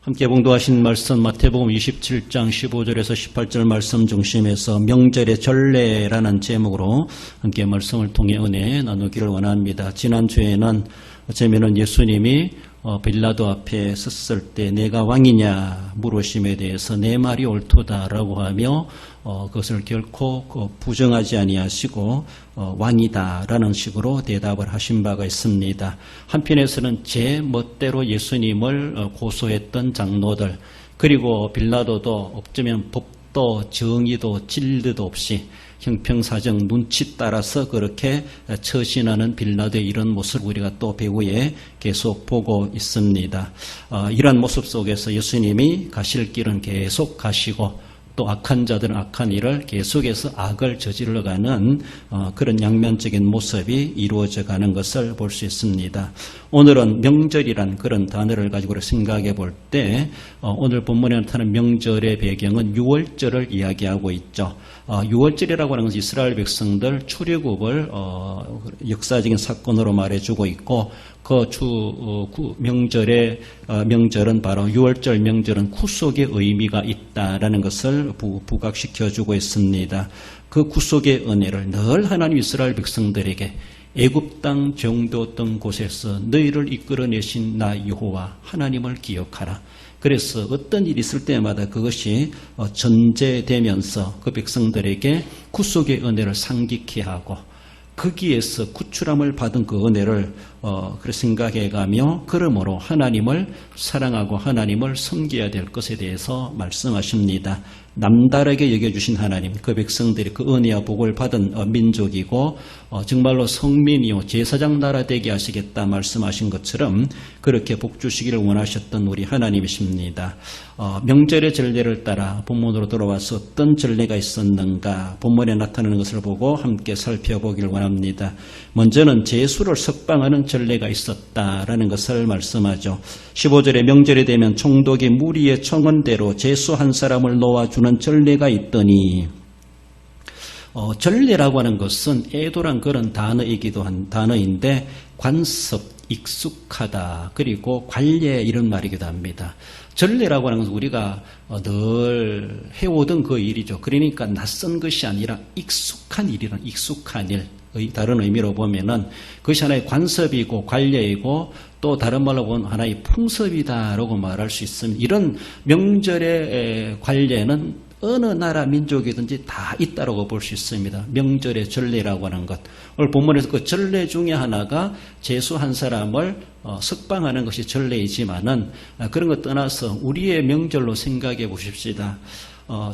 함께 봉독하신 말씀 마태복음 27장 15절에서 18절 말씀 중심에서 명절의 전례라는 제목으로 함께 말씀을 통해 은혜 나누기를 원합니다. 지난주에는 어쩌면 예수님이 빌라도 앞에 섰을 때 내가 왕이냐 물으심에 대해서 내 말이 옳도다라고 하며 그것을 결코 부정하지 아니하시고 왕이다라는 식으로 대답을 하신 바가 있습니다. 한편에서는 제 멋대로 예수님을 고소했던 장로들, 그리고 빌라도도 어쩌면 법도 정의도 진리도 없이 형평사정 눈치 따라서 그렇게 처신하는 빌라도의 이런 모습을 우리가 또 배후에 계속 보고 있습니다. 이런 모습 속에서 예수님이 가실 길은 계속 가시고 또 악한 자들은 악한 일을 계속해서 악을 저질러가는 그런 양면적인 모습이 이루어져 가는 것을 볼 수 있습니다. 오늘은 명절이란 그런 단어를 가지고 생각해 볼 때 오늘 본문에 나타나는 명절의 배경은 유월절을 이야기하고 있죠. 유월절이라고 하는 것은 이스라엘 백성들 출애굽을 역사적인 사건으로 말해주고 있고 명절은 바로 유월절 명절은 구속의 의미가 있다라는 것을 부각시켜주고 있습니다. 그 구속의 은혜를 늘 하나님 이스라엘 백성들에게 애굽 땅 정도였던 곳에서 너희를 이끌어내신 나 여호와 하나님을 기억하라. 그래서 어떤 일이 있을 때마다 그것이 전제되면서 그 백성들에게 구속의 은혜를 상기케 하고 거기에서 구출함을 받은 그 은혜를 생각해가며 그러므로 하나님을 사랑하고 하나님을 섬겨야 될 것에 대해서 말씀하십니다. 남다르게 여겨주신 하나님, 그 백성들이 그 은혜와 복을 받은 민족이고 정말로 성민이요 제사장 나라 되게 하시겠다 말씀하신 것처럼 그렇게 복 주시기를 원하셨던 우리 하나님이십니다. 명절의 전례를 따라 본문으로 돌아와서 어떤 전례가 있었는가 본문에 나타나는 것을 보고 함께 살펴보기를 원합니다. 먼저는 제수를 석방하는 전례가 있었다라는 것을 말씀하죠. 15절에 명절이 되면 총독이 무리의 청원대로 제수 한 사람을 놓아주는 전례가 있더니, 전례라고 하는 것은 애도란 그런 단어이기도 한 단어인데 관습, 익숙하다, 그리고 관례 이런 말이기도 합니다. 전례라고 하는 것은 우리가 늘 해오던 그 일이죠. 그러니까 낯선 것이 아니라 익숙한 일이란 익숙한 일. 다른 의미로 보면은 그것이 하나의 관습이고 관례이고 또 다른 말로 보면 하나의 풍습이다라고 말할 수 있습니다. 이런 명절의 관례는 어느 나라 민족이든지 다 있다라고 볼 수 있습니다. 명절의 전례라고 하는 것. 오늘 본문에서 그 전례 중에 하나가 제수 한 사람을 석방하는 것이 전례이지만은 그런 것 떠나서 우리의 명절로 생각해 보십시다.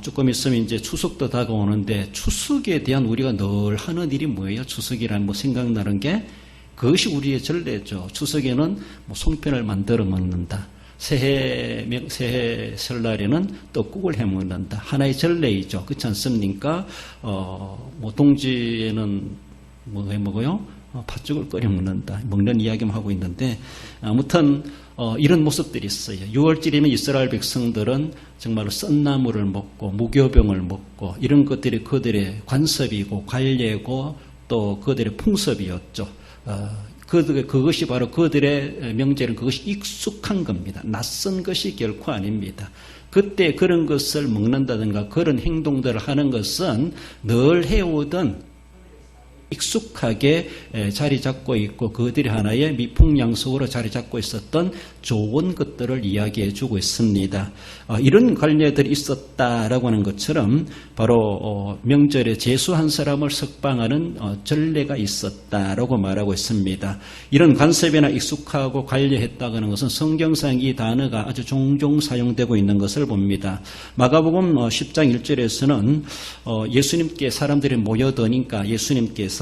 조금 있으면 이제 추석도 다가오는데 추석에 대한 우리가 늘 하는 일이 뭐예요? 추석이란 생각나는 게 그것이 우리의 전례죠. 추석에는 송편을 만들어 먹는다. 새해 설날에는 떡국을 해 먹는다. 하나의 전례이죠. 그렇지 않습니까? 동지에는 뭐 해 먹어요? 팥죽을 끓여 먹는다. 먹는 이야기만 하고 있는데 아무튼 이런 모습들이 있어요. 6월절이면 이스라엘 백성들은 정말로 썬나물을 먹고 무교병을 먹고 이런 것들이 그들의 관습이고 관례고 또 그들의 풍습이었죠. 그것이 바로 그들의 명절은 그것이 익숙한 겁니다. 낯선 것이 결코 아닙니다. 그때 그런 것을 먹는다든가 그런 행동들을 하는 것은 늘 해오던 익숙하게 자리 잡고 있고 그들이 하나의 미풍양속으로 자리 잡고 있었던 좋은 것들을 이야기해 주고 있습니다. 이런 관례들이 있었다라고 하는 것처럼 바로 명절에 제수 한 사람을 석방하는 전례가 있었다라고 말하고 있습니다. 이런 관습이나 익숙하고 관례했다고 하는 것은 성경상 이 단어가 아주 종종 사용되고 있는 것을 봅니다. 마가복음 10장 1절에서는 예수님께 사람들이 모여드니까 예수님께서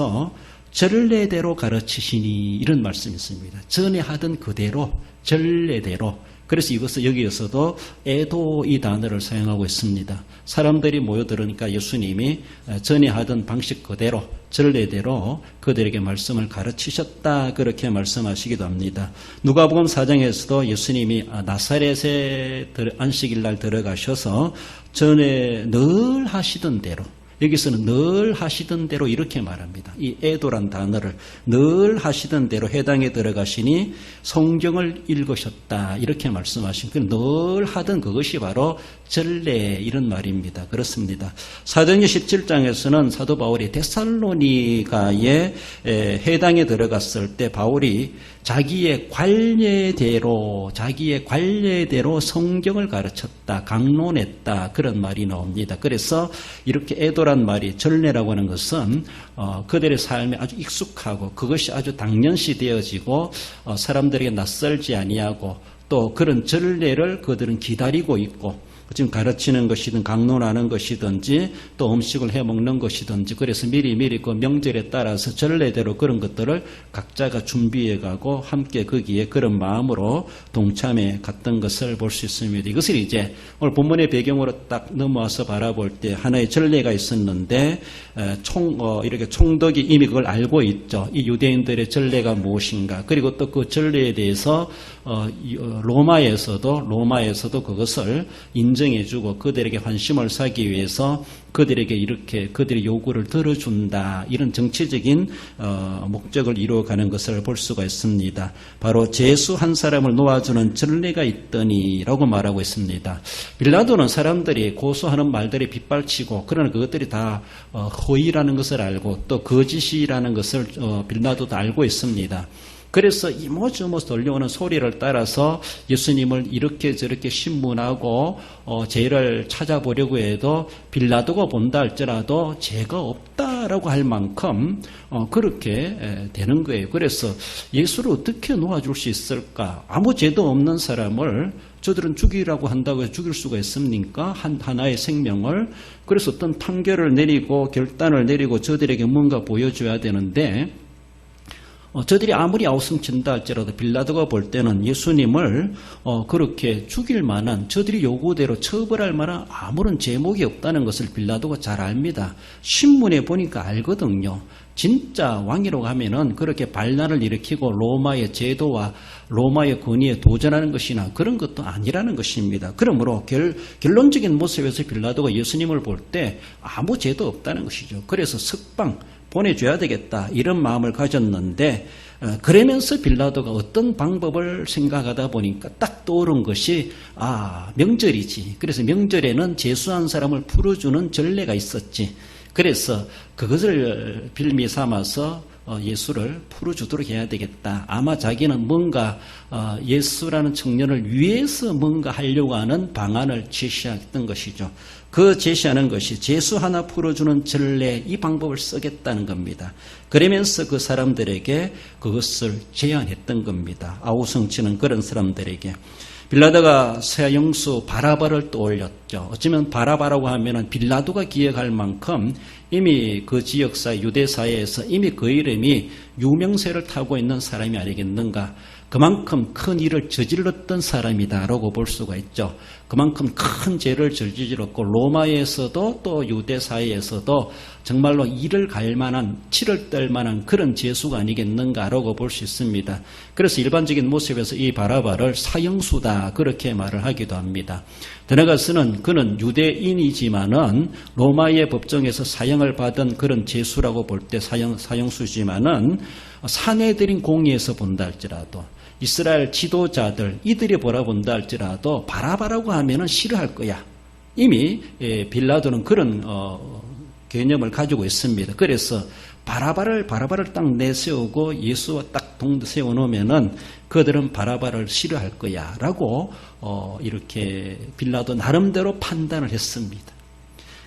전례대로 가르치시니 이런 말씀이 있습니다. 전에 하던 그대로 전례대로. 그래서 이것을 여기에서도 애도 이 단어를 사용하고 있습니다. 사람들이 모여들으니까 예수님이 전에 하던 방식 그대로 전례대로 그들에게 말씀을 가르치셨다 그렇게 말씀하시기도 합니다. 누가복음 4장에서도 예수님이 나사렛에 안식일날 들어가셔서 전에 늘 하시던 대로 여기서는 늘 하시던 대로 이렇게 말합니다. 이 애도란 단어를 늘 하시던 대로 회당에 들어가시니 성경을 읽으셨다 이렇게 말씀하신 늘 하던 그것이 바로 전례 이런 말입니다. 그렇습니다. 사도행전 17장에서는 사도 바울이 데살로니가의 회당에 들어갔을 때 바울이 자기의 관례대로 성경을 가르쳤다, 강론했다 그런 말이 나옵니다. 그래서 이렇게 애도란 말이 전례라고 하는 것은 그들의 삶에 아주 익숙하고 그것이 아주 당연시 되어지고 사람들에게 낯설지 아니하고 또 그런 전례를 그들은 기다리고 있고 지금 가르치는 것이든 강론하는 것이든지 또 음식을 해먹는 것이든지 그래서 미리 그 명절에 따라서 전례대로 그런 것들을 각자가 준비해가고 함께 거기에 그런 마음으로 동참해 갔던 것을 볼 수 있습니다. 이것을 이제 오늘 본문의 배경으로 딱 넘어와서 바라볼 때 하나의 전례가 있었는데 이렇게 총독이 이미 그걸 알고 있죠. 이 유대인들의 전례가 무엇인가 그리고 또 그 전례에 대해서 로마에서도 그것을 인정해주고 그들에게 환심을 사기 위해서 그들에게 이렇게 그들의 요구를 들어준다 이런 정치적인 목적을 이루어가는 것을 볼 수가 있습니다. 바로 제수 한 사람을 놓아주는 전례가 있더니라고 말하고 있습니다. 빌라도는 사람들이 고소하는 말들이 빗발치고 그러나 그것들이 다 허위라는 것을 알고 또 거짓이라는 것을 빌라도도 알고 있습니다. 그래서 이모저모 돌려오는 소리를 따라서 예수님을 이렇게 저렇게 신문하고 죄를 찾아보려고 해도 빌라도가 본다 할지라도 죄가 없다라고 할 만큼 그렇게 되는 거예요. 그래서 예수를 어떻게 놓아줄 수 있을까? 아무 죄도 없는 사람을 저들은 죽이라고 한다고 해서 죽일 수가 있습니까? 하나의 생명을. 그래서 어떤 판결을 내리고 결단을 내리고 저들에게 뭔가 보여줘야 되는데 저들이 아무리 아우성친다 할지라도 빌라도가 볼 때는 예수님을 그렇게 죽일 만한 저들이 요구대로 처벌할 만한 아무런 제목이 없다는 것을 빌라도가 잘 압니다. 신문에 보니까 알거든요. 진짜 왕이라고 하면은 그렇게 반란을 일으키고 로마의 제도와 로마의 권위에 도전하는 것이나 그런 것도 아니라는 것입니다. 그러므로 결론적인 모습에서 빌라도가 예수님을 볼 때 아무 죄도 없다는 것이죠. 그래서 석방 보내줘야 되겠다 이런 마음을 가졌는데 그러면서 빌라도가 어떤 방법을 생각하다 보니까 딱 떠오른 것이 명절이지. 그래서 명절에는 제수한 사람을 풀어주는 전례가 있었지. 그래서 그것을 빌미 삼아서 예수를 풀어주도록 해야 되겠다. 아마 자기는 뭔가 예수라는 청년을 위해서 뭔가 하려고 하는 방안을 제시했던 것이죠. 그 제시하는 것이 제수 하나 풀어주는 전례 이 방법을 쓰겠다는 겁니다. 그러면서 그 사람들에게 그것을 제안했던 겁니다. 아우성치는 그런 사람들에게. 빌라도가 사형수 바라바를 떠올렸죠. 어쩌면 바라바라고 하면은 빌라도가 기억할 만큼 이미 그 지역사 유대사회에서 이미 그 이름이 유명세를 타고 있는 사람이 아니겠는가. 그만큼 큰 일을 저질렀던 사람이다라고 볼 수가 있죠. 그만큼 큰 죄를 저질렀고 로마에서도 또 유대사회에서도 정말로 이를 갈 만한 치를 떨 만한 그런 죄수가 아니겠는가라고 볼 수 있습니다. 그래서 일반적인 모습에서 이 바라바를 사형수다 그렇게 말을 하기도 합니다. 더 나아가서는 그는 유대인이지만은 로마의 법정에서 사형을 받은 그런 죄수라고 볼 때 사형수지만은 사내들인 공의에서 본다 할지라도 이스라엘 지도자들 이들이 바라본다 할지라도 바라바라고 하면은 싫어할 거야. 이미 빌라도는 그런 개념을 가지고 있습니다. 그래서 바라바를 딱 내세우고 예수와 딱 동도 세워놓으면은 그들은 바라바를 싫어할 거야라고 이렇게 빌라도 나름대로 판단을 했습니다.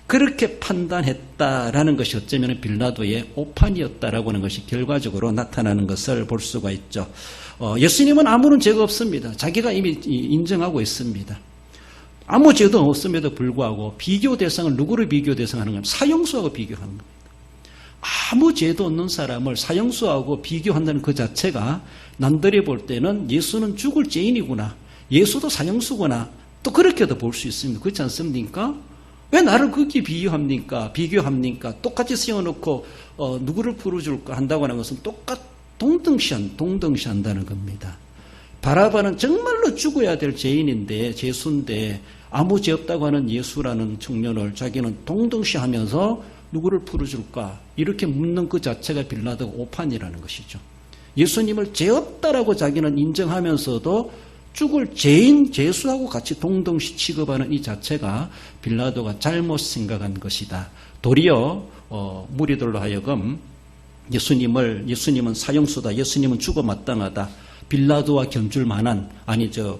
그렇게 판단했다라는 것이 어쩌면 빌라도의 오판이었다라고 하는 것이 결과적으로 나타나는 것을 볼 수가 있죠. 예수님은 아무런 죄가 없습니다. 자기가 이미 인정하고 있습니다. 아무 죄도 없음에도 불구하고 비교 대상을 누구를 비교 대상하는 겁니까? 사형수하고 비교하는 겁니다. 아무 죄도 없는 사람을 사형수하고 비교한다는 그 자체가 남들이 볼 때는 예수는 죽을 죄인이구나. 예수도 사형수구나. 또 그렇게도 볼 수 있습니다. 그렇지 않습니까? 왜 나를 거기에 비교합니까? 똑같이 세워놓고 누구를 풀어줄까 한다고 하는 것은 동등시한다는 겁니다. 바라바는 정말로 죽어야 될 죄인인데 죄수인데 아무 죄 없다고 하는 예수라는 청년을 자기는 동등시하면서 누구를 풀어줄까? 이렇게 묻는 그 자체가 빌라도가 오판이라는 것이죠. 예수님을 죄 없다라고 자기는 인정하면서도 죽을 죄인, 죄수하고 같이 동등시 취급하는 이 자체가 빌라도가 잘못 생각한 것이다. 도리어 무리들로 하여금 예수님은 사형수다. 예수님은 죽어 마땅하다. 빌라도와 견줄 만한,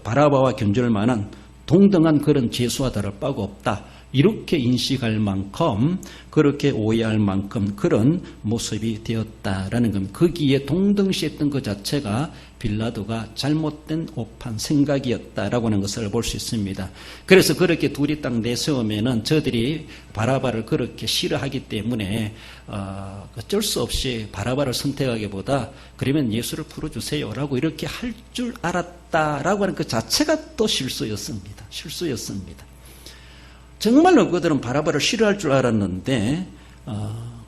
바라바와 견줄 만한 동등한 그런 죄수와 다를 바가 없다. 이렇게 인식할 만큼, 그렇게 오해할 만큼 그런 모습이 되었다라는 겁니다. 거기에 동등시했던 그 자체가 빌라도가 잘못된 오판 생각이었다라고 하는 것을 볼 수 있습니다. 그래서 그렇게 둘이 딱 내세우면은 저들이 바라바를 그렇게 싫어하기 때문에 어쩔 수 없이 바라바를 선택하기보다 그러면 예수를 풀어주세요라고 이렇게 할 줄 알았다라고 하는 그 자체가 또 실수였습니다. 정말로 그들은 바라바를 싫어할 줄 알았는데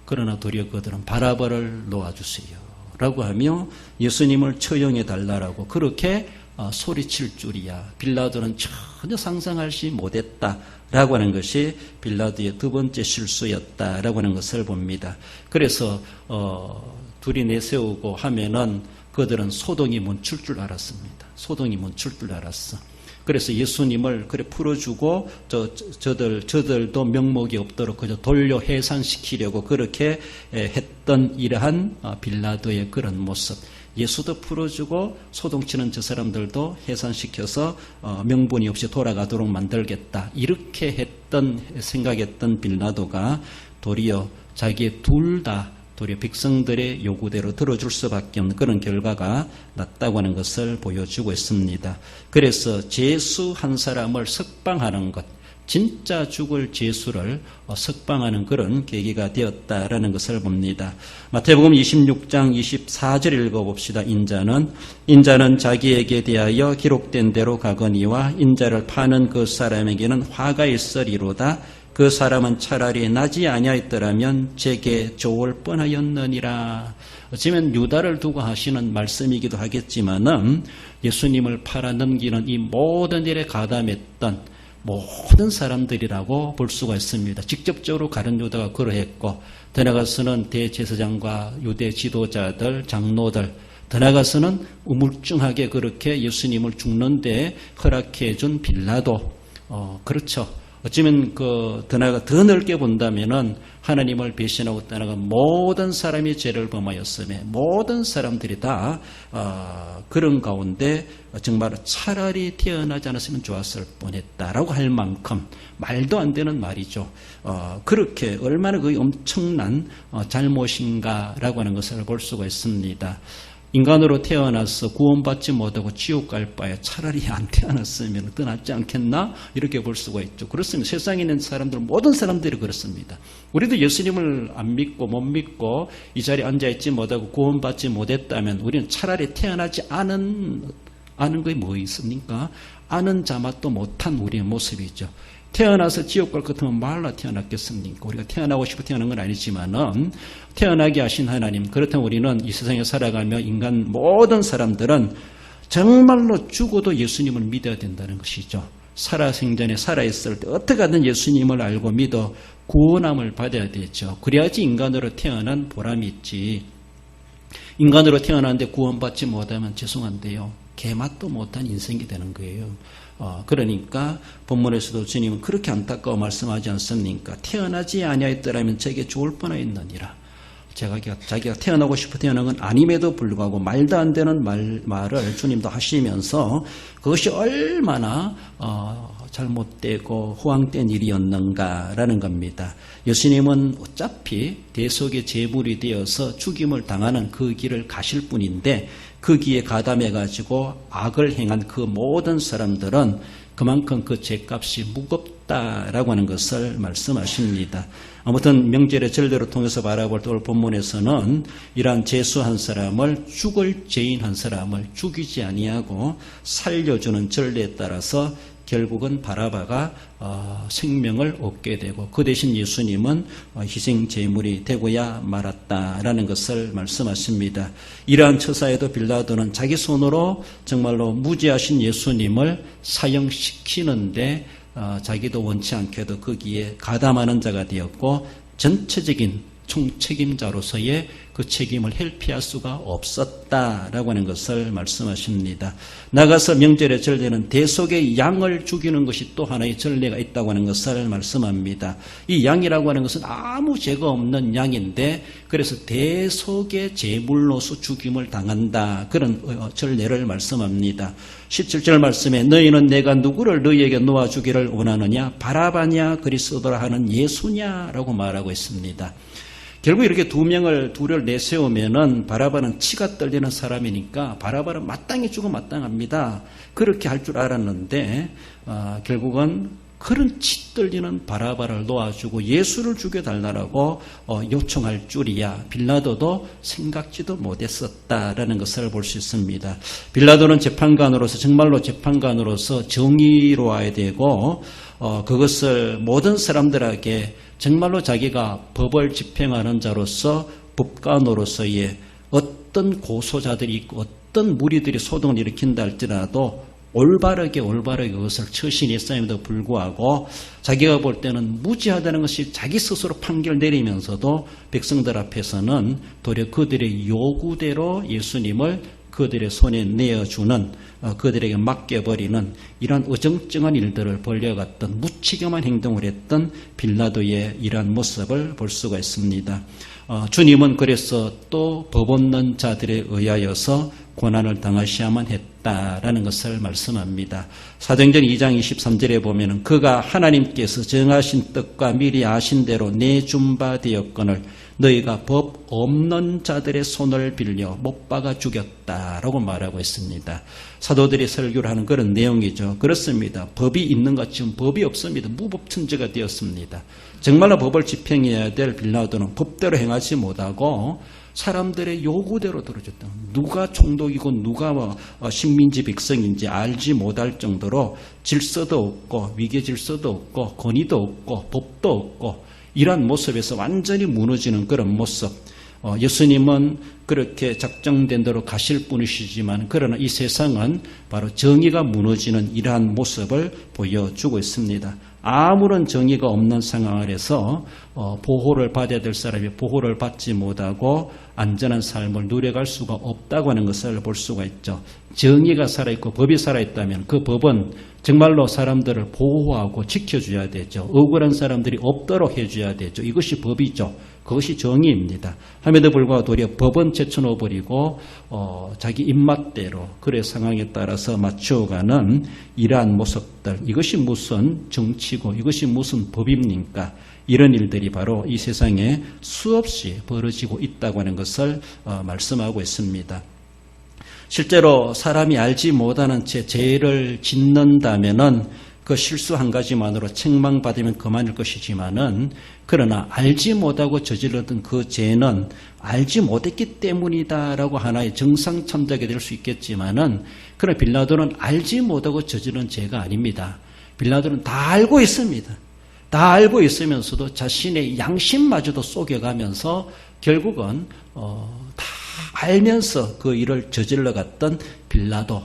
그러나 도리어 그들은 바라바를 놓아주세요 라고 하며 예수님을 처형해 달라라고 그렇게 소리칠 줄이야. 빌라도는 전혀 상상하지 못했다라고 하는 것이 빌라도의 두 번째 실수였다라고 하는 것을 봅니다. 그래서 둘이 내세우고 하면은 그들은 소동이 멈출 줄 알았습니다. 소동이 멈출 줄 알았어. 그래서 예수님을 그래 풀어주고 저들도 명목이 없도록 그저 돌려 해산시키려고 그렇게 했던 이러한 빌라도의 그런 모습. 예수도 풀어주고 소동치는 저 사람들도 해산시켜서 명분이 없이 돌아가도록 만들겠다. 이렇게 생각했던 빌라도가 도리어 자기의 도리어 백성들의 요구대로 들어줄 수밖에 없는 그런 결과가 났다고 하는 것을 보여주고 있습니다. 그래서 죄수 한 사람을 석방하는 것, 진짜 죽을 죄수를 석방하는 그런 계기가 되었다라는 것을 봅니다. 마태복음 26장 24절 읽어봅시다. 인자는 자기에게 대하여 기록된 대로 가거니와 인자를 파는 그 사람에게는 화가 있으리로다. 그 사람은 차라리 나지 아니하였더라면 제게 좋을 뻔하였느니라. 어쩌면 유다를 두고 하시는 말씀이기도 하겠지만은 예수님을 팔아넘기는 이 모든 일에 가담했던 모든 사람들이라고 볼 수가 있습니다. 직접적으로 가룟 유다가 그러했고, 더 나아가서는 대제사장과 유대 지도자들, 장로들, 더 나아가서는 우물쭈하게 그렇게 예수님을 죽는데 허락해 준 빌라도, 그렇죠. 어쩌면 더 넓게 본다면은 하나님을 배신하고 떠나간 모든 사람이 죄를 범하였으며 모든 사람들이 다 그런 가운데 정말 차라리 태어나지 않았으면 좋았을 뻔했다라고 할 만큼 말도 안 되는 말이죠. 그렇게 얼마나 그게 엄청난 잘못인가라고 하는 것을 볼 수가 있습니다. 인간으로 태어나서 구원받지 못하고 지옥 갈 바에 차라리 안 태어났으면 더 낫지 않겠나? 이렇게 볼 수가 있죠. 그렇습니다. 세상에 있는 사람들, 모든 사람들이 그렇습니다. 우리도 예수님을 안 믿고 못 믿고 이 자리에 앉아있지 못하고 구원받지 못했다면 우리는 차라리 태어나지 않은 것이 뭐 있습니까? 아는 자맛도 못한 우리의 모습이죠. 태어나서 지옥 갈 것 같으면 말라 태어났겠습니까? 우리가 태어나고 싶어 태어난 건 아니지만은 태어나게 하신 하나님, 그렇다면 우리는 이 세상에 살아가며 인간 모든 사람들은 정말로 죽어도 예수님을 믿어야 된다는 것이죠. 살아생전에 살아있을 때 어떻게 하든 예수님을 알고 믿어 구원함을 받아야 되죠. 그래야지 인간으로 태어난 보람이 있지. 인간으로 태어났는데 구원받지 못하면 죄송한데요, 개맛도 못한 인생이 되는 거예요. 그러니까 본문에서도 주님은 그렇게 안타까워 말씀하지 않습니까? 태어나지 아니하였더라면 제게 좋을 뻔하였느니라. 자기가 태어나고 싶어 태어난 건 아님에도 불구하고 말도 안 되는 말을 주님도 하시면서 그것이 얼마나 잘못되고 허황된 일이었는가라는 겁니다. 예수님은 어차피 대속의 제물이 되어서 죽임을 당하는 그 길을 가실 뿐인데 거기에 가담해가지고 악을 행한 그 모든 사람들은 그만큼 그 죄값이 무겁다라고 하는 것을 말씀하십니다. 아무튼 명절의 전례를 통해서 바라볼 때 오늘 본문에서는 이러한 죄수 한 사람을, 죽을 죄인 한 사람을 죽이지 아니하고 살려주는 전례에 따라서 결국은 바라바가 생명을 얻게 되고 그 대신 예수님은 희생 제물이 되고야 말았다라는 것을 말씀하십니다. 이러한 처사에도 빌라도는 자기 손으로 정말로 무죄하신 예수님을 사형시키는데 자기도 원치 않게도 거기에 가담하는 자가 되었고 전체적인 총책임자로서의 그 책임을 회피할 수가 없었다라고 하는 것을 말씀하십니다. 나가서 명절의 전례는 대속의 양을 죽이는 것이 또 하나의 전례가 있다고 하는 것을 말씀합니다. 이 양이라고 하는 것은 아무 죄가 없는 양인데 그래서 대속의 제물로서 죽임을 당한다. 그런 전례를 말씀합니다. 17절 말씀에 너희는 내가 누구를 너희에게 놓아주기를 원하느냐 바라바냐 그리스도라 하는 예수냐라고 말하고 있습니다. 결국 이렇게 둘을 내세우면은 바라바는 치가 떨리는 사람이니까 바라바는 마땅히 죽어 마땅합니다. 그렇게 할 줄 알았는데 결국은 그런 치 떨리는 바라바를 놓아주고 예수를 죽여달라고 요청할 줄이야 빌라도도 생각지도 못했었다라는 것을 볼 수 있습니다. 빌라도는 재판관으로서 정말로 재판관으로서 정의로워야 되고 그것을 모든 사람들에게 정말로 자기가 법을 집행하는 자로서 법관으로서의 어떤 고소자들이 있고 어떤 무리들이 소동을 일으킨다 할지라도 올바르게 그것을 처신했음에도 불구하고 자기가 볼 때는 무지하다는 것이 자기 스스로 판결 내리면서도 백성들 앞에서는 도리어 그들의 요구대로 예수님을 그들의 손에 내어주는 그들에게 맡겨버리는 이러한 어정쩡한 일들을 벌려갔던 무책임한 행동을 했던 빌라도의 이러한 모습을 볼 수가 있습니다. 주님은 그래서 또 법 없는 자들에 의하여서 고난을 당하셔야만 했다라는 것을 말씀합니다. 사도행전 2장 23절에 보면 그가 하나님께서 정하신 뜻과 미리 아신 대로 내준 바 되었거늘 너희가 법 없는 자들의 손을 빌려 못 박아 죽였다라고 말하고 있습니다. 사도들이 설교를 하는 그런 내용이죠. 그렇습니다. 법이 있는 것 지금 법이 없습니다. 무법천지가 되었습니다. 정말로 법을 집행해야 될 빌라도는 법대로 행하지 못하고 사람들의 요구대로 들어줬다. 누가 총독이고 누가 식민지 백성인지 알지 못할 정도로 질서도 없고 위계 질서도 없고 권위도 없고 법도 없고 이러한 모습에서 완전히 무너지는 그런 모습. 예수님은 그렇게 작정된 대로 가실 분이시지만 그러나 이 세상은 바로 정의가 무너지는 이러한 모습을 보여주고 있습니다. 아무런 정의가 없는 상황 아래서 보호를 받아야 될 사람이 보호를 받지 못하고 안전한 삶을 누려갈 수가 없다고 하는 것을 볼 수가 있죠. 정의가 살아있고 법이 살아있다면 그 법은 정말로 사람들을 보호하고 지켜줘야 되죠. 억울한 사람들이 없도록 해줘야 되죠. 이것이 법이죠. 그것이 정의입니다. 함에도 불구하고 도리어 법은 제쳐놓아버리고 자기 입맛대로 그의 상황에 따라서 맞추어가는 이러한 모습들, 이것이 무슨 정치고 이것이 무슨 법입니까? 이런 일들이 바로 이 세상에 수없이 벌어지고 있다고 하는 것을 말씀하고 있습니다. 실제로 사람이 알지 못하는 채 죄를 짓는다면은 그 실수 한 가지만으로 책망받으면 그만일 것이지만은 그러나 알지 못하고 저질렀던 그 죄는 알지 못했기 때문이다라고 하나의 정상 참작이 될 수 있겠지만은 그러나 빌라도는 알지 못하고 저지른 죄가 아닙니다. 빌라도는 다 알고 있습니다. 다 알고 있으면서도 자신의 양심마저도 속여가면서 결국은 다 알면서 그 일을 저질러 갔던 빌라도.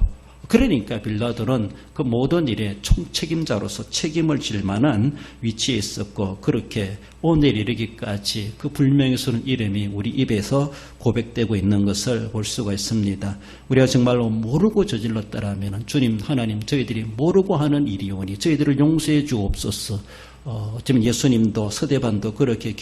그러니까 빌라도는 그 모든 일의 총책임자로서 책임을 질 만한 위치에 있었고 그렇게 오늘 이르기까지 그 불명예스러운 이름이 우리 입에서 고백되고 있는 것을 볼 수가 있습니다. 우리가 정말로 모르고 저질렀다라면 주님 하나님 저희들이 모르고 하는 일이오니 저희들을 용서해 주옵소서. 어쩌면 예수님도 서대반도 그렇게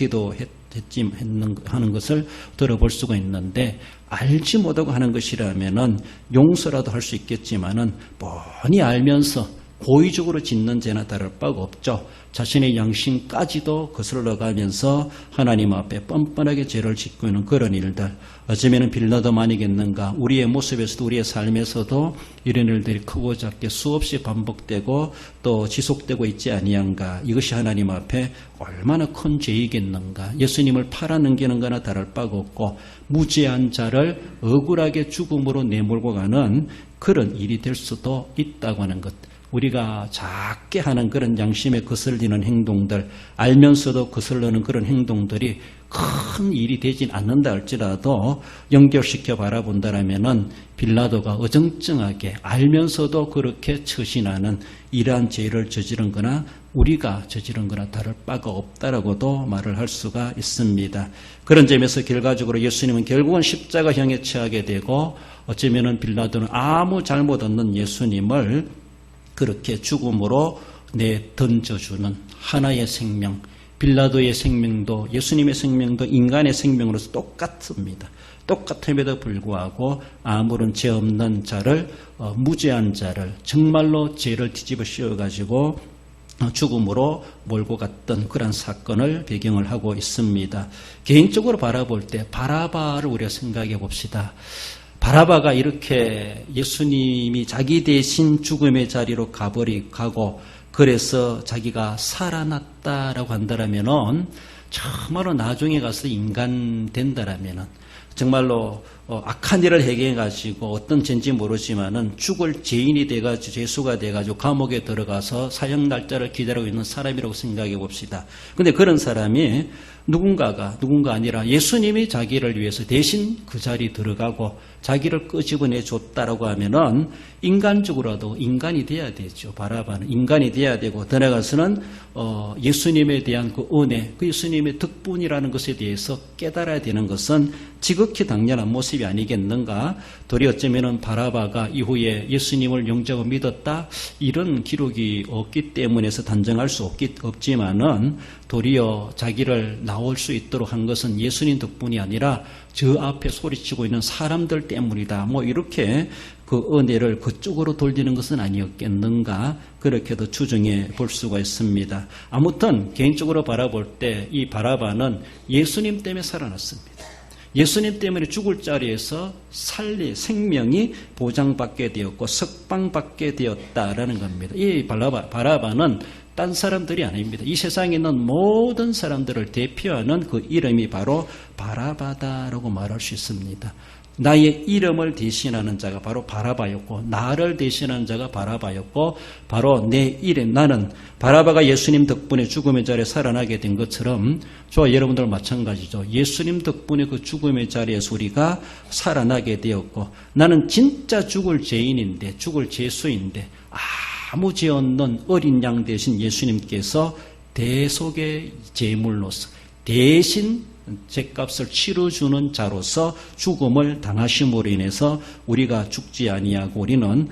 하는 것을 들어볼 수가 있는데 알지 못하고 하는 것이라면은 용서라도 할 수 있겠지만은 뻔히 알면서 고의적으로 짓는 죄나 다를 바가 없죠. 자신의 양심까지도 거슬러가면서 하나님 앞에 뻔뻔하게 죄를 짓고 있는 그런 일들. 어쩌면 빌라도만이겠는가. 우리의 모습에서도 우리의 삶에서도 이런 일들이 크고 작게 수없이 반복되고 또 지속되고 있지 아니한가. 이것이 하나님 앞에 얼마나 큰 죄이겠는가. 예수님을 팔아넘기는 거나 다를 바가 없고 무죄한 자를 억울하게 죽음으로 내몰고 가는 그런 일이 될 수도 있다고 하는 것. 우리가 작게 하는 그런 양심에 거슬리는 행동들, 알면서도 거슬리는 그런 행동들이 큰 일이 되진 않는다 할지라도 연결시켜 바라본다라면은 빌라도가 어정쩡하게 알면서도 그렇게 처신하는 이러한 죄를 저지른 거나 우리가 저지른 거나 다를 바가 없다라고도 말을 할 수가 있습니다. 그런 점에서 결과적으로 예수님은 결국은 십자가형에 처하게 되고 어쩌면은 빌라도는 아무 잘못 없는 예수님을 그렇게 죽음으로 내던져주는 하나의 생명, 빌라도의 생명도 예수님의 생명도 인간의 생명으로서 똑같습니다. 똑같음에도 불구하고 아무런 죄 없는 자를 무죄한 자를 정말로 죄를 뒤집어 씌워가지고 죽음으로 몰고 갔던 그런 사건을 배경을 하고 있습니다. 개인적으로 바라볼 때 바라바를 우리가 생각해 봅시다. 바라바가 이렇게 예수님이 자기 대신 죽음의 자리로 가고 그래서 자기가 살아났다라고 한다라면은 정말로 나중에 가서 인간 된다라면은 정말로 악한 일을 행해가지고 어떤 죄인지 모르지만은 죽을 죄인이 돼가지고 죄수가 돼가지고 감옥에 들어가서 사형 날짜를 기다리고 있는 사람이라고 생각해 봅시다. 근데 그런 사람이 누군가 아니라 예수님이 자기를 위해서 대신 그 자리에 들어가고 자기를 끄집어내 줬다라고 하면은 인간적으로라도 인간이 돼야 되죠. 바라바는 인간이 돼야 되고 더 나아가서는 예수님에 대한 그 은혜, 그 예수님의 덕분이라는 것에 대해서 깨달아야 되는 것은 지극히 당연한 모습이 아니겠는가. 도리어 어쩌면은 바라바가 이후에 예수님을 영접하고 믿었다 이런 기록이 없기 때문에서 단정할 수 없지만은 도리어 자기를 나올 수 있도록 한 것은 예수님 덕분이 아니라 저 앞에 소리치고 있는 사람들 때문이다. 뭐 이렇게 그 은혜를 그쪽으로 돌리는 것은 아니었겠는가 그렇게도 추정해 볼 수가 있습니다. 아무튼 개인적으로 바라볼 때 이 바라바는 예수님 때문에 살아났습니다. 예수님 때문에 죽을 자리에서 생명이 보장받게 되었고 석방받게 되었다라는 겁니다. 이 바라바는 딴 사람들이 아닙니다. 이 세상에 있는 모든 사람들을 대표하는 그 이름이 바로 바라바다라고 말할 수 있습니다. 나의 이름을 대신하는 자가 바로 바라바였고 나를 대신하는 자가 바라바였고 바로 내 이름 나는 바라바가 예수님 덕분에 죽음의 자리에 살아나게 된 것처럼 저와 여러분들 마찬가지죠. 예수님 덕분에 그 죽음의 자리에서 우리가 살아나게 되었고 나는 진짜 죽을 죄인인데 죽을 죄수인데 아무 죄 없는 어린 양 대신 예수님께서 대속의 제물로서 대신 죄값을 치러주는 자로서 죽음을 당하심으로 인해서 우리가 죽지 아니하고 우리는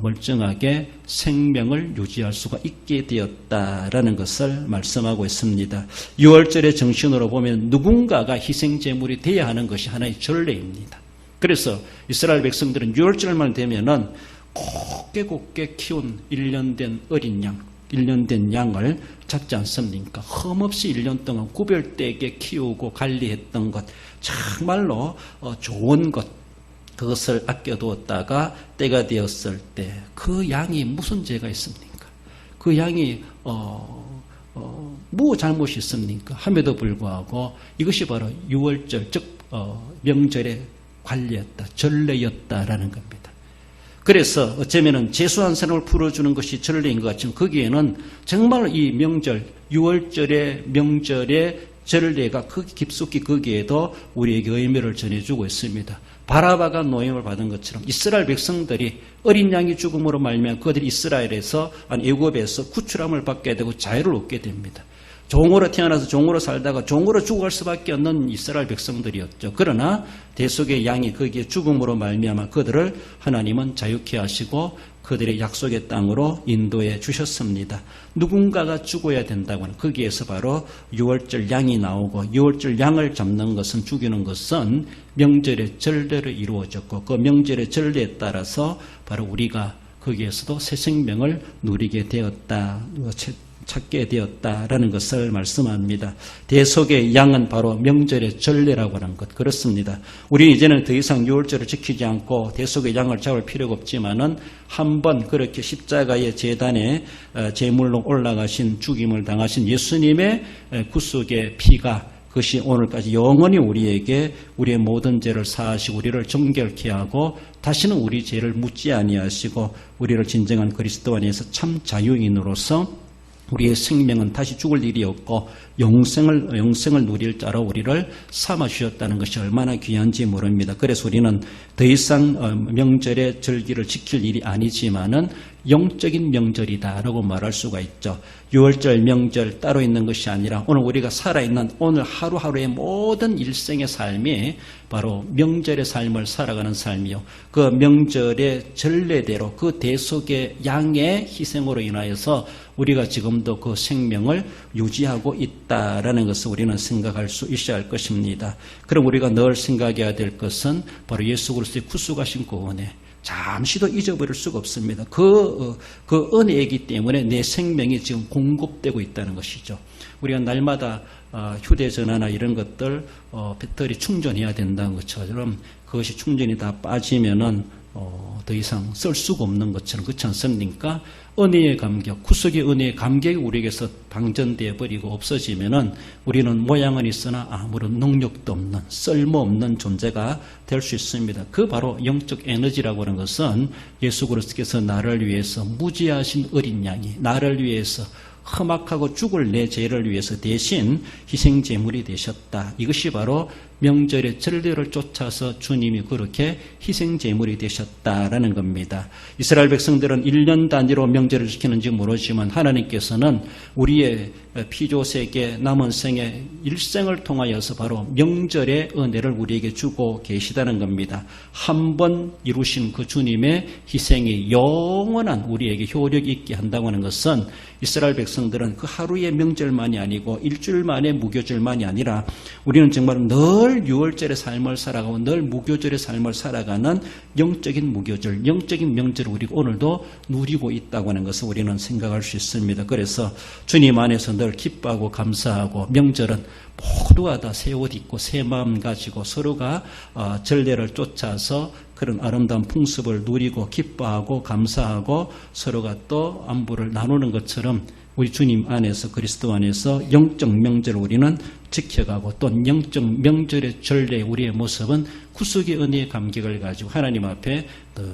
멀쩡하게 생명을 유지할 수가 있게 되었다라는 것을 말씀하고 있습니다. 6월절의 정신으로 보면 누군가가 희생제물이 되어야 하는 것이 하나의 전례입니다. 그래서 이스라엘 백성들은 6월절만 되면은 곱게 키운 1년 된 어린 양 1년 된 양을 잡지 않습니까? 흠없이 1년 동안 구별되게 키우고 관리했던 것 정말로 좋은 것 그것을 아껴두었다가 때가 되었을 때 그 양이 무슨 죄가 있습니까? 그 양이 뭐 잘못이 있습니까? 함에도 불구하고 이것이 바로 6월절 즉 명절의 관리였다 전례였다라는 겁니다. 그래서 어쩌면은 재수한 사람을 풀어주는 것이 전례인 것 같지만 거기에는 정말 이 명절 6월절의 명절의 전례가 깊숙이 거기에도 우리에게 의미를 전해주고 있습니다. 바라바가 노임을 받은 것처럼 이스라엘 백성들이 어린 양이 죽음으로 말미암아 그들이 이스라엘에서 애굽에서 구출함을 받게 되고 자유를 얻게 됩니다. 종으로 태어나서 종으로 살다가 종으로 죽어갈 수밖에 없는 이스라엘 백성들이었죠. 그러나 대속의 양이 거기에 죽음으로 말미암아 그들을 하나님은 자유케 하시고 그들의 약속의 땅으로 인도해 주셨습니다. 누군가가 죽어야 된다고 하는 거기에서 바로 6월절 양이 나오고 6월절 양을 잡는 것은 죽이는 것은 명절의 전례로 이루어졌고 그 명절의 전례에 따라서 바로 우리가 거기에서도 새 생명을 누리게 되었다. 찾게 되었다라는 것을 말씀합니다. 대속의 양은 바로 명절의 전례라고 하는 것 그렇습니다. 우리 이제는 더 이상 6월절을 지키지 않고 대속의 양을 잡을 필요가 없지만은 한번 그렇게 십자가의 제단에 제물로 올라가신 죽임을 당하신 예수님의 구속의 피가 그것이 오늘까지 영원히 우리에게 우리의 모든 죄를 사하시고 우리를 정결케 하고 다시는 우리 죄를 묻지 아니하시고 우리를 진정한 그리스도 안에서 참 자유인으로서 우리의 생명은 다시 죽을 일이 없고 영생을 누릴 자로 우리를 삼아주셨다는 것이 얼마나 귀한지 모릅니다. 그래서 우리는 더 이상 명절의 절기를 지킬 일이 아니지만은 영적인 명절이다라고 말할 수가 있죠. 유월절, 명절 따로 있는 것이 아니라 오늘 우리가 살아있는 오늘 하루하루의 모든 일생의 삶이 바로 명절의 삶을 살아가는 삶이요. 그 명절의 전례대로 그 대속의 양의 희생으로 인하여서 우리가 지금도 그 생명을 유지하고 있다라는 것을 우리는 생각할 수 있어야 할 것입니다. 그럼 우리가 늘 생각해야 될 것은 바로 예수 그리스도의 구속하신 그 은혜. 잠시도 잊어버릴 수가 없습니다. 그 은혜이기 때문에 내 생명이 지금 공급되고 있다는 것이죠. 우리가 날마다 휴대전화나 이런 것들 배터리 충전해야 된다는 것처럼 그것이 충전이 다 빠지면은 더 이상 쓸 수가 없는 것처럼 그렇지 않습니까? 은혜의 감격, 구속의 은혜의 감격이 우리에게서 방전되어 버리고 없어지면은 우리는 모양은 있으나 아무런 능력도 없는 쓸모없는 존재가 될 수 있습니다. 그 바로 영적 에너지라고 하는 것은 예수 그리스도께서 나를 위해서 무지하신 어린 양이 나를 위해서 험악하고 죽을 내 죄를 위해서 대신 희생 제물이 되셨다. 이것이 바로 명절의 전례를 쫓아서 주님이 그렇게 희생 제물이 되셨다라는 겁니다. 이스라엘 백성들은 1년 단위로 명절을 지키는지 모르지만 하나님께서는 우리의 피조세계 남은 생의 일생을 통하여서 바로 명절의 은혜를 우리에게 주고 계시다는 겁니다. 한 번 이루신 그 주님의 희생이 영원한 우리에게 효력 있게 한다고 하는 것은 이스라엘 백성들은 그 하루의 명절만이 아니고 일주일 만의 무교절만이 아니라 우리는 정말 늘 유월절의 삶을 살아가고 늘 무교절의 삶을 살아가는 영적인 무교절, 영적인 명절을 우리가 오늘도 누리고 있다고 하는 것을 우리는 생각할 수 있습니다. 그래서 주님 안에서 늘 기뻐하고 감사하고 명절은 모두가 다 새 옷 입고 새 마음 가지고 서로가 전례를 쫓아서 그런 아름다운 풍습을 누리고 기뻐하고 감사하고 서로가 또 안부를 나누는 것처럼 우리 주님 안에서 그리스도 안에서 영적 명절을 우리는 지켜가고 또 영적 명절의 전례 우리의 모습은 구속의 은혜의 감격을 가지고 하나님 앞에 늘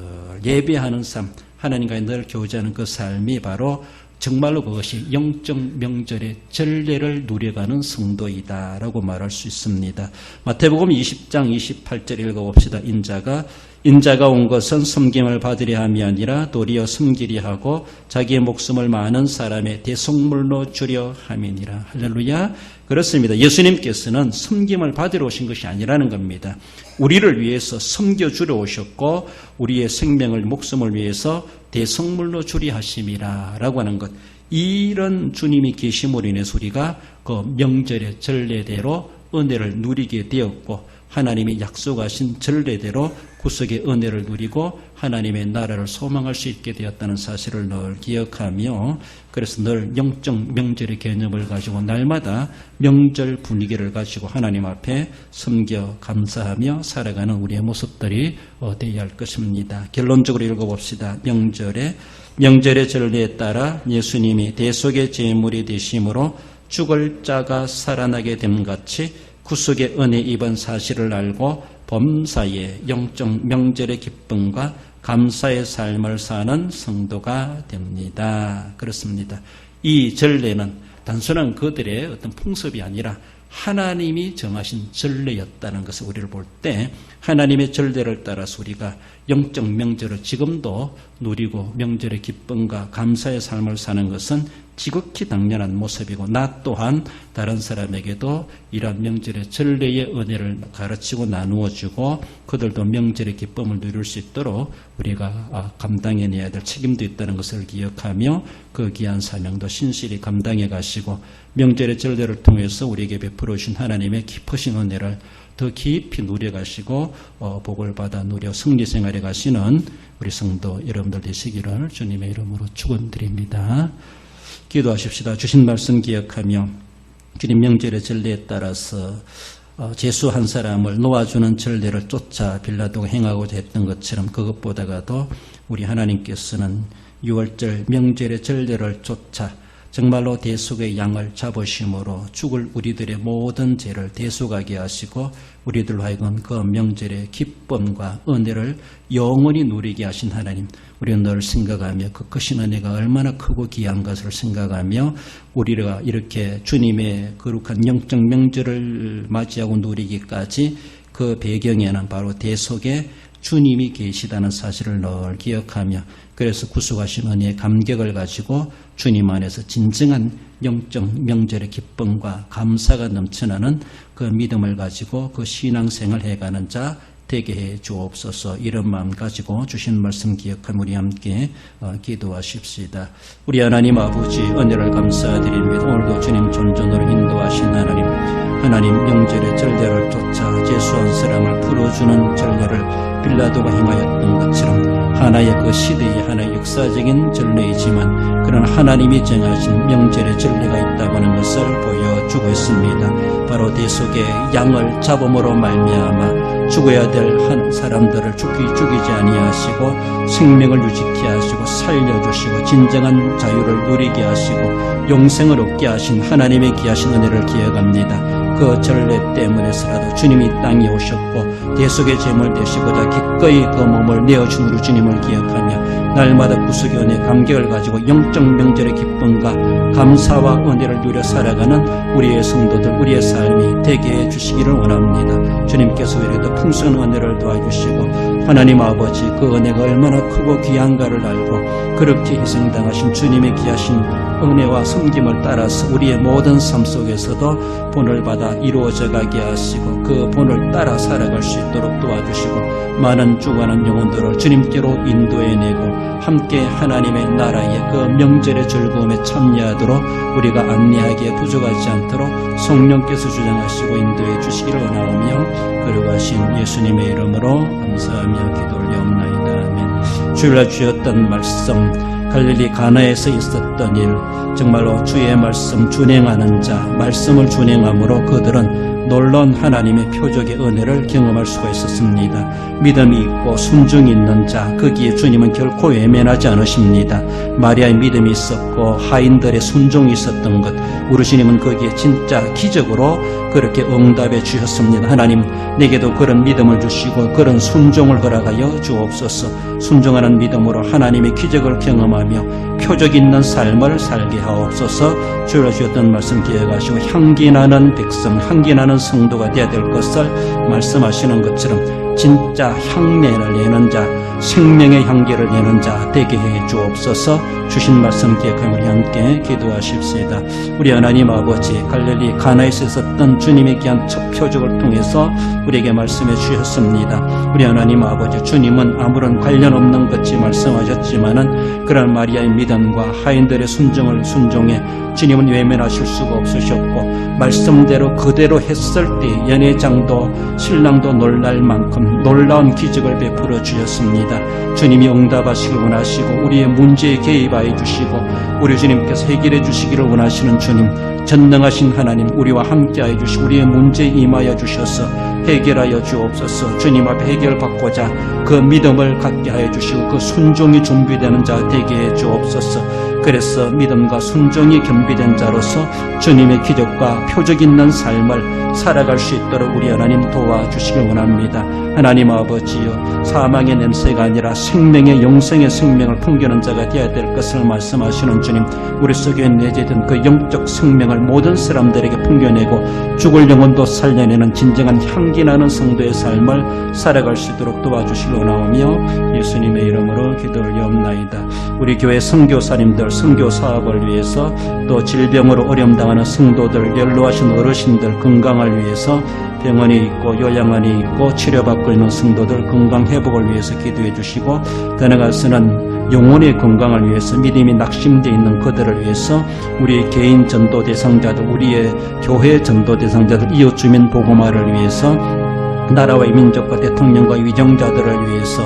예배하는 삶, 하나님과 늘 교제하는 그 삶이 바로 정말로 그것이 영적 명절의 전례를 누려가는 성도이다라고 말할 수 있습니다. 마태복음 20장 28절 읽어봅시다. 인자가 온 것은 섬김을 받으려 함이 아니라 도리어 섬기려 하고 자기의 목숨을 많은 사람의 대속물로 주려 함이니라. 할렐루야. 그렇습니다. 예수님께서는 섬김을 받으러 오신 것이 아니라는 겁니다. 우리를 위해서 섬겨주려 오셨고 우리의 생명을 목숨을 위해서 대속물로 주리 하심이라 라고 하는 것. 이런 주님이 계심으로 인해서 우리가 그 명절의 전례대로 은혜를 누리게 되었고 하나님이 약속하신 전례대로 구속의 은혜를 누리고 하나님의 나라를 소망할 수 있게 되었다는 사실을 늘 기억하며 그래서 늘 영적 명절의 개념을 가지고 날마다 명절 분위기를 가지고 하나님 앞에 섬겨 감사하며 살아가는 우리의 모습들이 되어야 할 것입니다. 결론적으로 읽어봅시다. 명절의 전례에 따라 예수님이 대속의 제물이 되심으로 죽을 자가 살아나게 됨 같이 구속의 은혜 입은 사실을 알고 범사에 영적 명절의 기쁨과 감사의 삶을 사는 성도가 됩니다. 그렇습니다. 이 전례는 단순한 그들의 어떤 풍습이 아니라 하나님이 정하신 전례였다는 것을 우리를 볼 때 하나님의 전례를 따라서 우리가 영적 명절을 지금도 누리고 명절의 기쁨과 감사의 삶을 사는 것은 지극히 당연한 모습이고 나 또한 다른 사람에게도 이러한 명절의 전례의 은혜를 가르치고 나누어주고 그들도 명절의 기쁨을 누릴 수 있도록 우리가 감당해내야 될 책임도 있다는 것을 기억하며 그 귀한 사명도 신실히 감당해 가시고 명절의 전례를 통해서 우리에게 베풀어 주신 하나님의 깊으신 은혜를 더 깊이 누려가시고 복을 받아 누려 승리생활에 가시는 우리 성도 여러분들 되시기를 주님의 이름으로 축원드립니다. 기도하십시다. 주신 말씀 기억하며 주님 명절의 전례에 따라서 제수 한 사람을 놓아주는 전례를 쫓아 빌라도가 행하고자 했던 것처럼 그것보다가도 우리 하나님께서는 6월절 명절의 전례를 쫓아 정말로 대속의 양을 잡으심으로 죽을 우리들의 모든 죄를 대속하게 하시고 우리들로 하여금 그 명절의 기쁨과 은혜를 영원히 누리게 하신 하나님, 우리는 늘 생각하며 그 크신 은혜가 얼마나 크고 귀한 것을 생각하며 우리가 이렇게 주님의 거룩한 영적 명절을 맞이하고 누리기까지 그 배경에는 바로 대속의 주님이 계시다는 사실을 늘 기억하며 그래서 구속하신 은혜의 감격을 가지고 주님 안에서 진정한 영적 명절의 기쁨과 감사가 넘쳐나는 그 믿음을 가지고 그 신앙생활을 해가는 자 되게 해 주옵소서. 이런 마음 가지고 주신 말씀 기억하며 우리 함께 기도하십시다. 우리 하나님 아버지 은혜를 감사드립니다. 오늘도 주님 존전으로 인도하신 하나님 명절의 전례를 쫓아 제수한 사람을 풀어주는 전례를 빌라도가 행하였던 것처럼 하나의 그 시대의 하나의 역사적인 전례이지만 그런 하나님이 정하신 명절의 전례가 있다고 하는 것을 보여주고 있습니다. 바로 대속의 양을 잡음으로 말미암아 죽어야 될 한 사람들을 죽이지 아니하시고 생명을 유지케 하시고 살려주시고 진정한 자유를 누리게 하시고 영생을 얻게 하신 하나님의 귀하신 은혜를 기억합니다. 그 전례 때문에서라도 주님이 땅에 오셨고 대속의 제물 되시고자 기꺼이 그 몸을 내어준 우리 주님을 기억하며 날마다 구속의 은혜 감격을 가지고 영적 명절의 기쁨과 감사와 은혜를 누려 살아가는 우리의 성도들 우리의 삶이 되게 해주시기를 원합니다. 주님께서 우리에게 풍성한 은혜를 도와주시고 하나님 아버지 그 은혜가 얼마나 크고 귀한가를 알고 그렇게 희생당하신 주님의 귀하신 은혜와 섬김을 따라서 우리의 모든 삶 속에서도 본을 받아 이루어져 가게 하시고 그 본을 따라 살아갈 수 있도록 도와주시고 많은 죽어가는 영혼들을 주님께로 인도해내고 함께 하나님의 나라의 그 명절의 즐거움에 참여하도록 우리가 안내하기에 부족하지 않도록 성령께서 주장하시고 인도해 주시기를 원하오며 거룩하신 예수님의 이름으로 감사하며 기도 올려옵나이다. 아멘. 주일날 주셨던 말씀 갈릴리 가나에서 있었던 일 정말로 주의 말씀 준행하는 자 말씀을 준행함으로 그들은 놀라운 하나님의 표적의 은혜를 경험할 수가 있었습니다. 믿음이 있고 순종이 있는 자 거기에 주님은 결코 외면하지 않으십니다. 마리아의 믿음이 있었고 하인들의 순종이 있었던 것 우리 주님은 거기에 진짜 기적으로 그렇게 응답해 주셨습니다. 하나님 내게도 그런 믿음을 주시고 그런 순종을 허락하여 주옵소서. 순종하는 믿음으로 하나님의 기적을 경험하며 표적 있는 삶을 살게 하옵소서. 주여 주셨던 말씀 기억하시고 향기 나는 백성 향기 나는 성도가 되어야 될 것을 말씀하시는 것처럼 진짜 향내를 내는 자 생명의 향기를 내는 자 되게 해 주옵소서. 주신 말씀 기억하며 우리 함께 기도하십시다. 우리 하나님 아버지 갈릴리 가나에서 있었던 주님의 귀한 첫 표적을 통해서 우리에게 말씀해 주셨습니다. 우리 하나님 아버지 주님은 아무런 관련 없는 것이 말씀하셨지만은 그런 마리아의 믿음과 하인들의 순종에 주님은 외면하실 수가 없으셨고 말씀대로 그대로 했을 때 연회장도 신랑도 놀랄 만큼 놀라운 기적을 베풀어 주셨습니다. 주님이 응답하시길 원하시고 우리의 문제에 개입하여 주시고 우리 주님께서 해결해 주시기를 원하시는 주님 전능하신 하나님 우리와 함께하여 주시고 우리의 문제에 임하여 주셔서 해결하여 주옵소서. 주님 앞에 해결받고자 그 믿음을 갖게 하여 주시고 그 순종이 준비되는 자 되게 해 주옵소서. 그래서 믿음과 순종이 겸비된 자로서 주님의 기적과 표적 있는 삶을 살아갈 수 있도록 우리 하나님 도와주시길 원합니다. 하나님 아버지여 사망의 냄새가 아니라 생명의 영생의 생명을 풍기는 자가 되어야 될 것을 말씀하시는 주님 우리 속에 내재된 그 영적 생명을 모든 사람들에게 풍겨내고 죽을 영혼도 살려내는 진정한 향기 나는 성도의 삶을 살아갈 수 있도록 도와주시길 원하오며 예수님의 이름으로 기도 올리옵나이다. 우리 교회 선교사님들 선교 사업을 위해서 또 질병으로 어려움당하는 성도들 연로하신 어르신들 건강을 위해서 병원이 있고 요양원이 있고 치료받고 있는 성도들 건강 회복을 위해서 기도해 주시고 더 나아가서는 영혼의 건강을 위해서 믿음이 낙심되어 있는 그들을 위해서 우리의 개인 전도 대상자들 우리의 교회 전도 대상자들 이웃 주민 복음화를 위해서 나라와 민족과 대통령과 위정자들을 위해서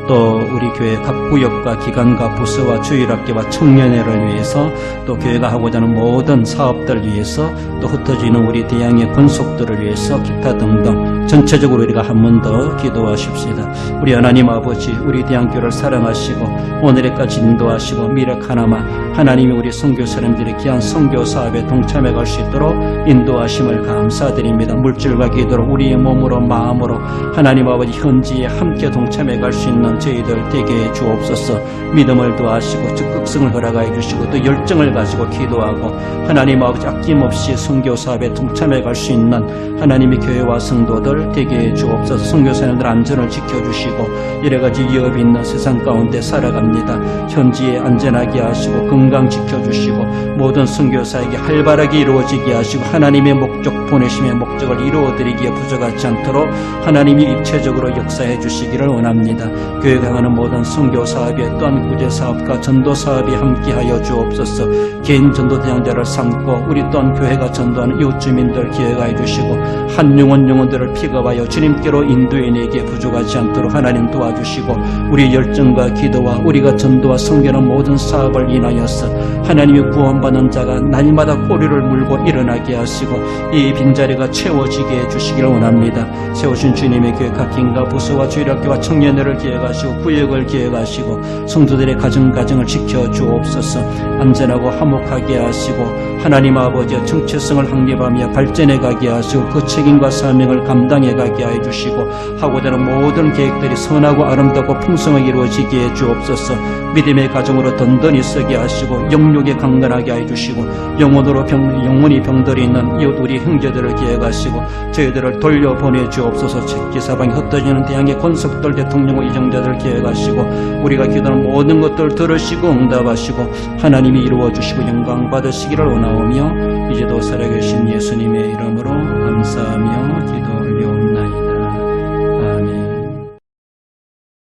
또 우리 교회 각 구역과 기관과 부서와 주일학교와 청년회를 위해서 또 교회가 하고자 하는 모든 사업들 위해서 또 흩어지는 우리 대양의 권속들을 위해서 기타 등등 전체적으로 우리가 한 번 더 기도하십시다. 우리 하나님 아버지 우리 대양교를 사랑하시고 오늘에까지 인도하시고 미력 하나마 하나님이 우리 선교사님들의 귀한 선교 사업에 동참해 갈 수 있도록 인도하심을 감사드립니다. 물질과 기도로 우리의 몸으로 마음으로 하나님 아버지 현지에 함께 동참해 갈 수 있는 있는 저희들 되게 해 주옵소서. 믿음을 더하시고 적극성을 허락하여 주시고 또 열정을 가지고 기도하고 하나님 아버지 아낌없이 선교 사업에 동참해 갈 수 있는 하나님의 교회와 성도들 되게 해 주옵소서. 선교사님들 안전을 지켜주시고 여러가지 위협이 있는 세상 가운데 살아갑니다. 현지에 안전하게 하시고 건강 지켜주시고 모든 선교사에게 활발하게 이루어지게 하시고 하나님의 목적 보내심의 목적을 이루어드리기에 부족하지 않도록 하나님이 입체적으로 역사해 주시기를 원합니다. 교회가 하는 모든 선교 사업에 또한 구제 사업과 전도 사업에 함께하여 주옵소서. 개인 전도 대상자를 삼고 우리 또한 교회가 전도하는 이웃 주민들 기회하여 주시고 한 영혼들을 픽업하여 주님께로 인도해 내기에 부족하지 않도록 하나님 도와주시고 우리 열정과 기도와 우리가 전도와 섬기는 모든 사업을 인하여서 하나님의 구원받는 자가 날마다 꼬리를 물고 일어나게 하시고 이 빈자리가 채워지게 해주시기를 원합니다. 세우신 주님의 교회 각 인가 부서와 주일학교와 청년회를 기획하시고 구역을 기획하시고 성도들의 가정을 지켜주옵소서. 안전하고 화목하게 하시고 하나님 아버지의 정체성을 확립하며 발전해 가게 하시고 그 책임과 사명을 감당해 가게 해 주시고 하고자 하는 모든 계획들이 선하고 아름답고 풍성하게 이루어지게 해 주옵소서. 믿음의 가정으로 든든히 서게 하시고 영육에 강건하게 해 주시고 영원히 병들이 있는 이웃 우리 형제들을 기획하시고 저희들을 돌려보내 주옵소서. 책기사방이 흩어지는 대항의 권석들 대통령과 이정자들을 기획하시고 우리가 기도하는 모든 것들 들으시고 응답하시고 하나님이 이루어 주시고 영광 받으시기를 원하오며 이제도 살아계신 예수님의 이름으로